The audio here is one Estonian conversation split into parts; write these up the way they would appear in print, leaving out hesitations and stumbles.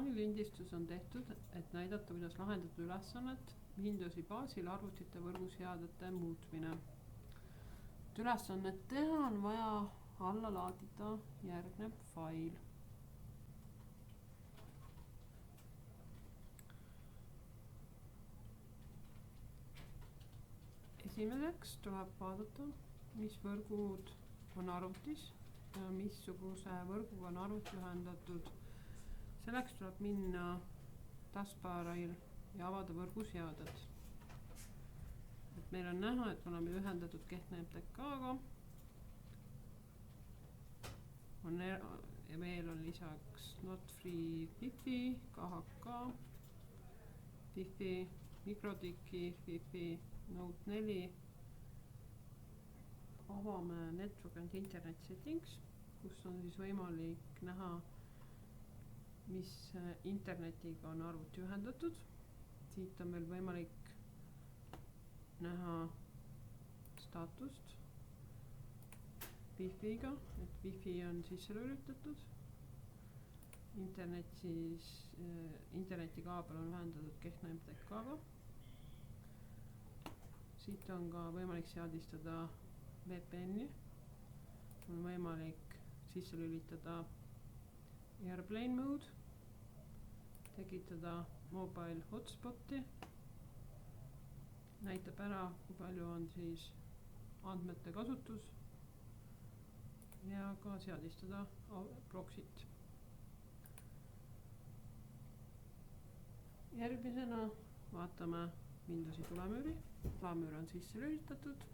ekraanilindistus on tehtud, et näidata, kuidas lahendada ülesannet Windowsi baasil arvutite võrguseadete muutmine. Et ülesannet teha on vaja alla laadida järgnev fail. Esimeseks tuleb vaadata, mis võrgud on arvutis ja missuguse võrguga on arvuti ühendatud. Selleks tuleb minna taskbaril ja avada võrguseaded. Et meil on näha, et oleme ühendatud Kehtna MTK-ga. Ja veel on lisaks Not Free Wi-Fi, KHK, Wi-Fi, Mikrotiki, Wi-Fi, Note 4. Avame Network and Internet Settings, kus on siis võimalik näha, mis internetiga on arvuti ühendatud. Siit on meil võimalik näha staatust Wi-Fi'ga, et Wi-Fi on sisse lülitatud. Internetikaabel on ühendatud Kehtna MTK-ga. Siit on ka võimalik seadistada VPN-i. On võimalik sisse lülitada Airplane Mode, tekitada mobile hotspoti, näitab ära, kui palju on siis andmete kasutus ja ka seadistada proxy't. Järgmisena vaatame Windowsi tulemüüri. Tulemüür on sisse lülitatud.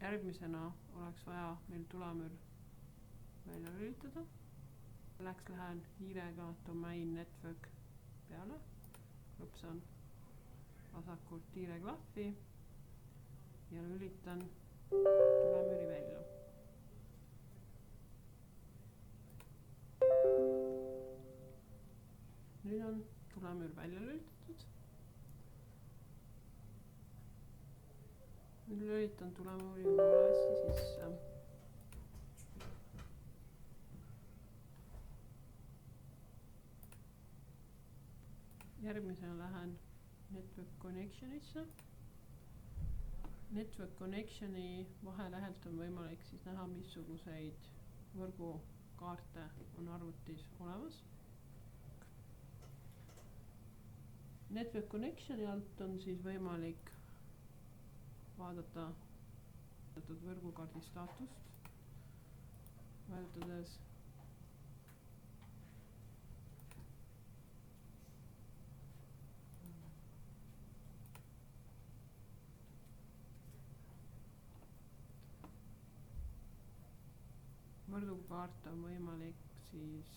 Järgmisena oleks vaja meil tulemüür välja lülitada. Selleks lähen hiirega domain network peale. Klõpsan vasakult hiire klahvi ja lülitan tulemüüri välja. Nüüd on tulemüür välja lülitatud. Nüüd lülitan tulemüüri uuesti sisse. Järgmisena lähen Network Connectionisse. Network Connectioni vahelehelt on võimalik siis näha, missuguseid võrgukaarte on arvutis olemas. Network Connectioni alt on siis võimalik vaadata võrgukaardi staatust, vajutades võrgukaart on võimalik siis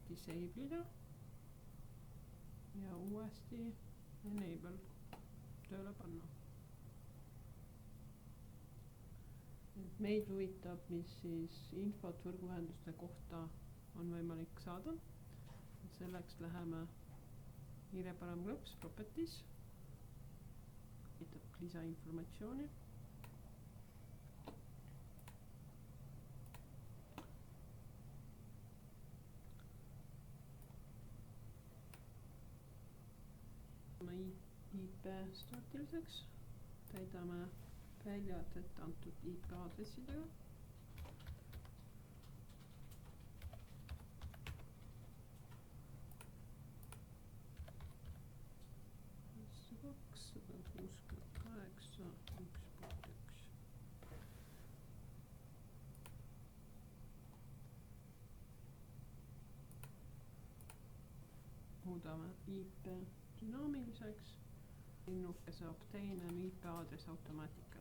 disable'ida ja uuesti enable tööle panna. Meid huvitab, mis siis infot võrguühenduste kohta on võimalik saada. Selleks läheme hiire parem klõps Properties, kitab lisainformatsiooni. IP staatiliseks täidame väljad antud IP aadressidega. Muudame IP dünaamiliseks. Linnukese obtain an IP address automatic